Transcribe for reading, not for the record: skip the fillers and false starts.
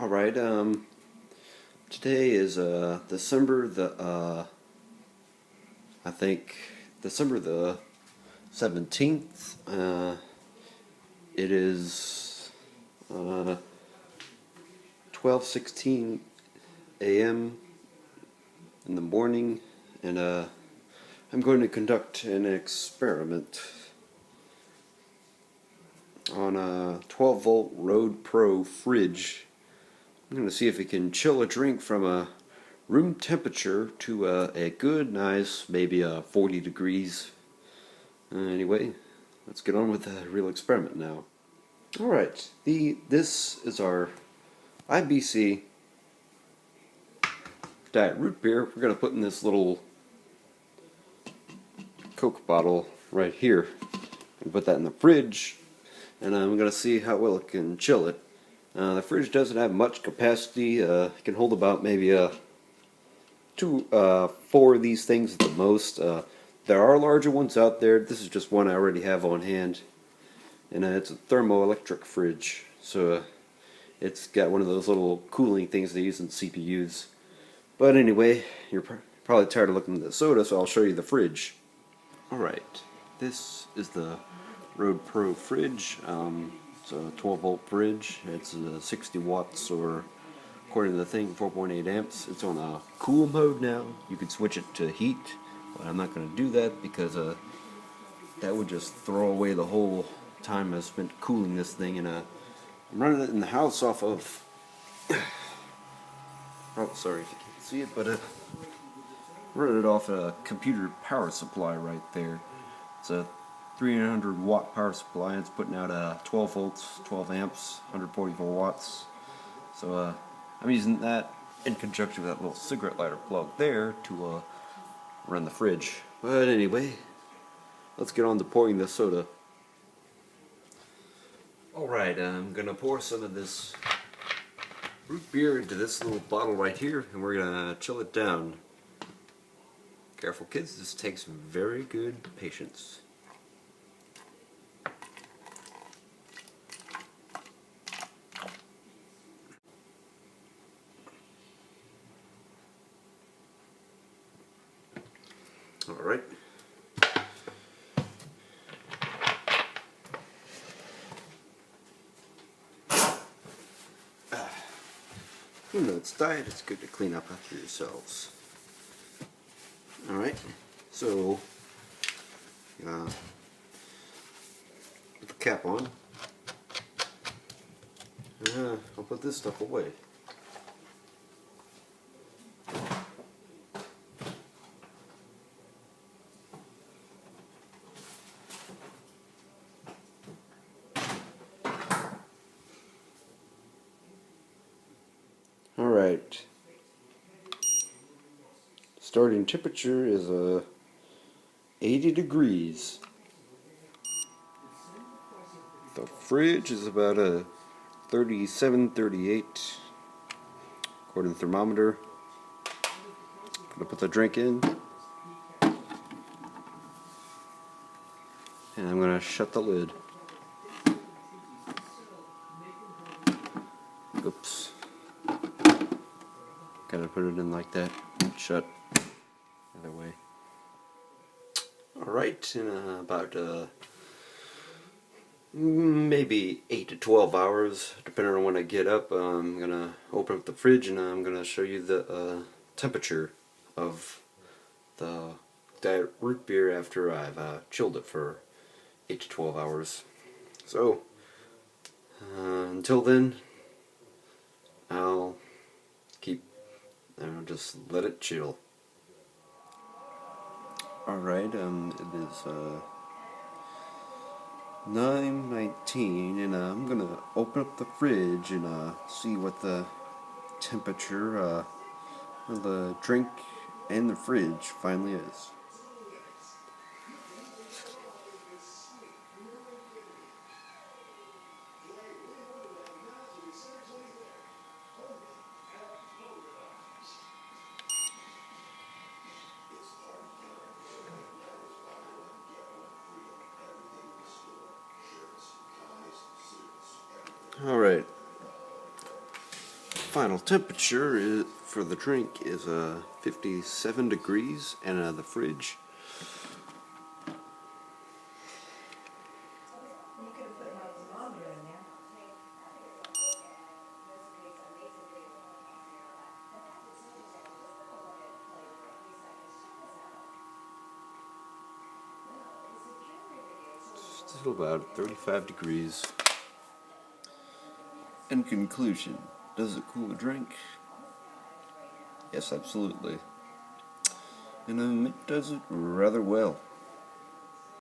Alright, today is December I think December the 17th. It is 12:16 a.m. in the morning, and I'm going to conduct an experiment on a 12-volt Roadpro fridge. I'm going to see if it can chill a drink from a room temperature to a good, nice, maybe 40 degrees. Anyway, let's get on with the real experiment now. Alright, this is our IBC Diet Root Beer. We're going to put in this little Coke bottle right here and put that in the fridge, and I'm going to see how well it can chill it. The fridge doesn't have much capacity. It can hold about maybe four of these things at the most. There are larger ones out there. This is just one I already have on hand, and it's a thermoelectric fridge, so it's got one of those little cooling things they use in CPUs. But anyway, you're probably tired of looking at the soda, so I'll show you the fridge. Alright, this is the Roadpro fridge. It's a 12-volt fridge. It's 60 watts, or according to the thing, 4.8 amps. It's on a cool mode now. You can switch it to heat, but I'm not going to do that because that would just throw away the whole time I spent cooling this thing. And I'm running it in the house off of oh, sorry if you can't see it, but running it off a computer power supply right there. It's a 300 watt power supply. It's putting out 12 volts, 12 amps, 144 watts. So I'm using that in conjunction with that little cigarette lighter plug there to run the fridge. But anyway, let's get on to pouring the soda. Alright, I'm gonna pour some of this root beer into this little bottle right here, and we're gonna chill it down. Careful, kids, this takes very good patience. Alright. Even though it's diet, it's good to clean up after yourselves. Alright, so put the cap on. I'll put this stuff away. Alright. Starting temperature is 80 degrees. The fridge is about 37, 38 according to the thermometer. Gonna put the drink in, and I'm gonna shut the lid. Oops. Gotta put it in like that. Shut. Other way. Alright, in about maybe 8 to 12 hours, depending on when I get up, I'm gonna open up the fridge and I'm gonna show you the temperature of the diet root beer after I've chilled it for 8 to 12 hours. So, until then, I'll just let it chill. Alright, it is 9:19, and I'm gonna open up the fridge and see what the temperature of the drink and the fridge finally is. Alright. final temperature for the drink is 57 degrees, and the fridge. Still about 35 degrees. In conclusion, does it cool a drink? Yes, absolutely. And it does it rather well.